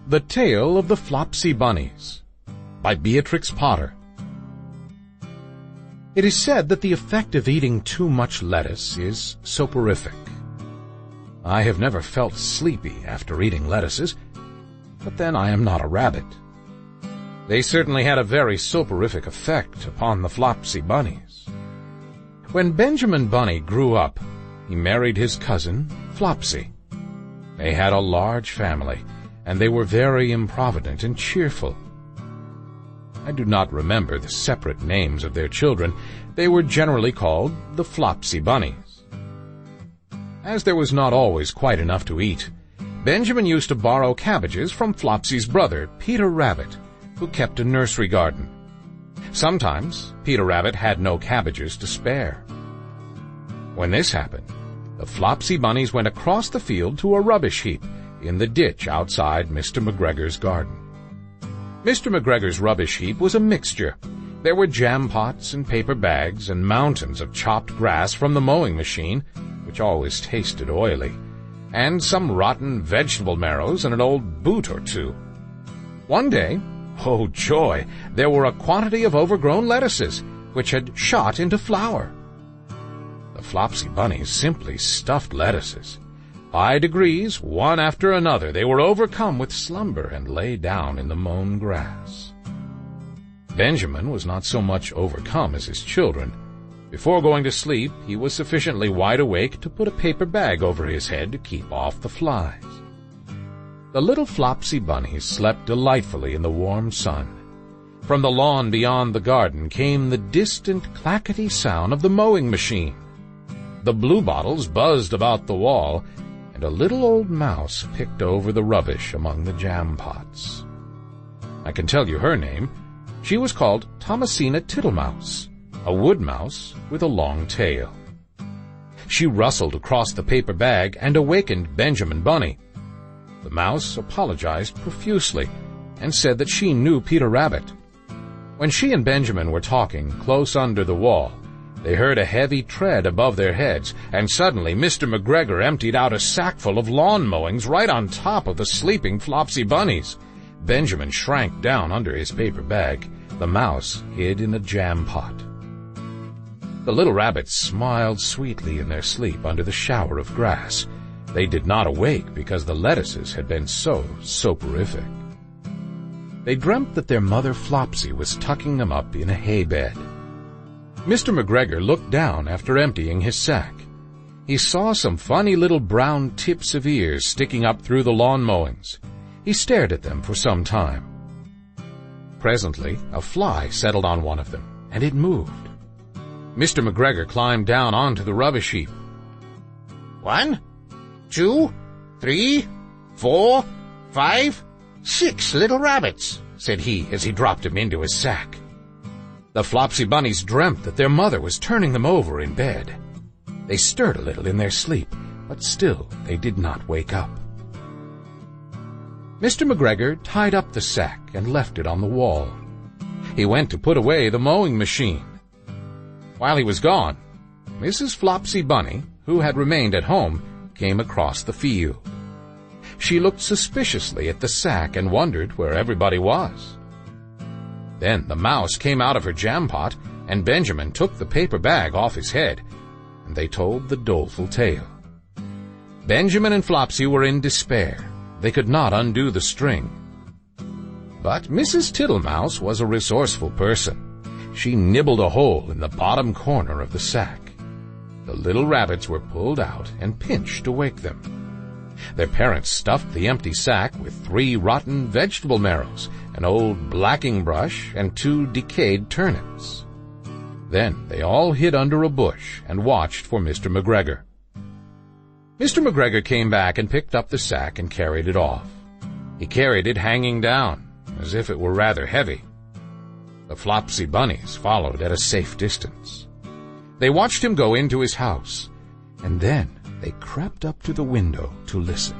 The Tale of the Flopsy Bunnies by Beatrix Potter. It is said that the effect of eating too much lettuce is soporific. I have never felt sleepy after eating lettuces, but then I am not a rabbit. They certainly had a very soporific effect upon the Flopsy Bunnies. When Benjamin Bunny grew up, he married his cousin, Flopsy. They had a large family, and they were very improvident and cheerful. I do not remember the separate names of their children. They were generally called the Flopsy Bunnies. As there was not always quite enough to eat, Benjamin used to borrow cabbages from Flopsy's brother, Peter Rabbit, who kept a nursery garden. Sometimes Peter Rabbit had no cabbages to spare. When this happened, the Flopsy Bunnies went across the field to a rubbish heap in the ditch outside Mr. McGregor's garden. Mr. McGregor's rubbish heap was a mixture. There were jam pots and paper bags and mountains of chopped grass from the mowing machine, which always tasted oily, and some rotten vegetable marrows and an old boot or two. One day, oh joy, there were a quantity of overgrown lettuces, which had shot into flower. The Flopsy Bunnies simply stuffed lettuces. By degrees, one after another, they were overcome with slumber and lay down in the mown grass. Benjamin was not so much overcome as his children. Before going to sleep, he was sufficiently wide awake to put a paper bag over his head to keep off the flies. The little Flopsy Bunnies slept delightfully in the warm sun. From the lawn beyond the garden came the distant clackety sound of the mowing machine. The bluebottles buzzed about the wall, and a little old mouse picked over the rubbish among the jam pots. I can tell you her name. She was called Thomasina Tittlemouse, a wood mouse with a long tail. She rustled across the paper bag and awakened Benjamin Bunny. The mouse apologized profusely and said that she knew Peter Rabbit. When she and Benjamin were talking close under the wall, they heard a heavy tread above their heads, and suddenly Mr. McGregor emptied out a sackful of lawn mowings right on top of the sleeping Flopsy Bunnies. Benjamin shrank down under his paper bag. The mouse hid in a jam pot. The little rabbits smiled sweetly in their sleep under the shower of grass. They did not awake because the lettuces had been so soporific. They dreamt that their mother Flopsy was tucking them up in a hay bed. Mr. McGregor looked down after emptying his sack. He saw some funny little brown tips of ears sticking up through the lawn mowings. He stared at them for some time. Presently, a fly settled on one of them, and it moved. Mr. McGregor climbed down onto the rubbish heap. 1, 2, 3, 4, 5, 6 little rabbits, said he as he dropped them into his sack. The Flopsy Bunnies dreamt that their mother was turning them over in bed. They stirred a little in their sleep, but still they did not wake up. Mr. McGregor tied up the sack and left it on the wall. He went to put away the mowing machine. While he was gone, Mrs. Flopsy Bunny, who had remained at home, came across the field. She looked suspiciously at the sack and wondered where everybody was. Then the mouse came out of her jam pot, and Benjamin took the paper bag off his head, and they told the doleful tale. Benjamin and Flopsy were in despair. They could not undo the string. But Mrs. Tittlemouse was a resourceful person. She nibbled a hole in the bottom corner of the sack. The little rabbits were pulled out and pinched to wake them. Their parents stuffed the empty sack with 3 rotten vegetable marrows, an old blacking brush, and 2 decayed turnips. Then they all hid under a bush and watched for Mr. McGregor. Mr. McGregor came back and picked up the sack and carried it off. He carried it hanging down, as if it were rather heavy. The Flopsy Bunnies followed at a safe distance. They watched him go into his house, and then they crept up to the window to listen.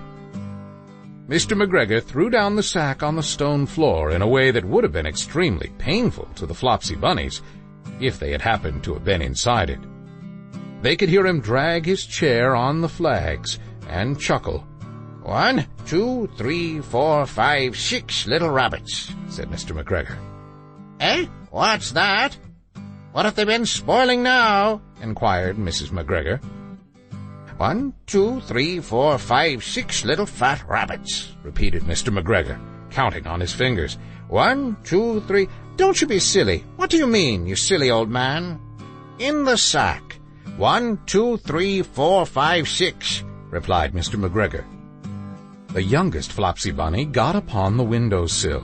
Mr. McGregor threw down the sack on the stone floor in a way that would have been extremely painful to the Flopsy Bunnies if they had happened to have been inside it. They could hear him drag his chair on the flags and chuckle, 1, 2, 3, 4, 5, 6 little rabbits, said Mr. McGregor. Eh? What's that? What have they been spoiling now? Inquired Mrs. McGregor. 1, 2, 3, 4, 5, 6 little fat rabbits, repeated Mr. McGregor, counting on his fingers. 1, 2, 3... Don't you be silly. What do you mean, you silly old man? In the sack. 1, 2, 3, 4, 5, 6, replied Mr. McGregor. The youngest Flopsy Bunny got upon the window-sill.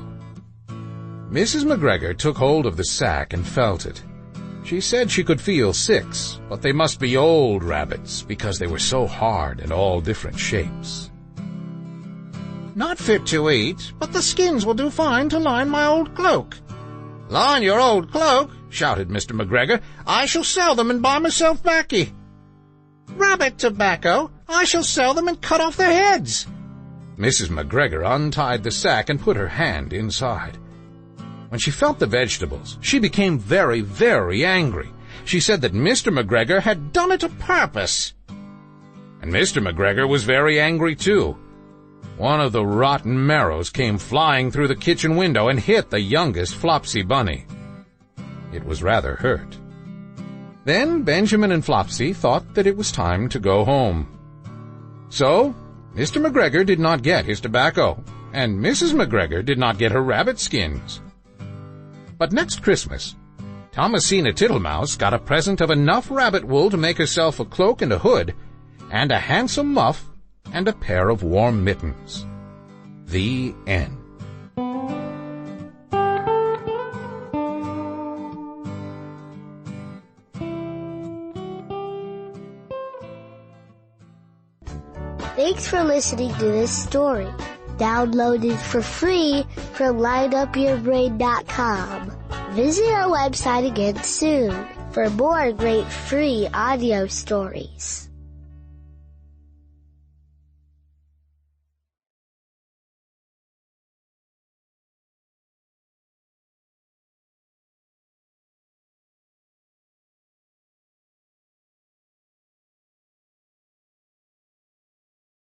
Mrs. McGregor took hold of the sack and felt it. She said she could feel 6, but they must be old rabbits because they were so hard and all different shapes. Not fit to eat, but the skins will do fine to line my old cloak. Line your old cloak, shouted Mr. McGregor. I shall sell them and buy myself baccy. Rabbit tobacco, I shall sell them and cut off their heads. Mrs. McGregor untied the sack and put her hand inside. When she felt the vegetables, she became very, very angry. She said that Mr. McGregor had done it a purpose. And Mr. McGregor was very angry too. One of the rotten marrows came flying through the kitchen window and hit the youngest Flopsy Bunny. It was rather hurt. Then Benjamin and Flopsy thought that it was time to go home. So Mr. McGregor did not get his tobacco, and Mrs. McGregor did not get her rabbit skins. But next Christmas, Thomasina Tittlemouse got a present of enough rabbit wool to make herself a cloak and a hood, and a handsome muff, and a pair of warm mittens. The end. Thanks for listening to this story. Download it for free from lineupyourbrain.com. Visit our website again soon for more great free audio stories.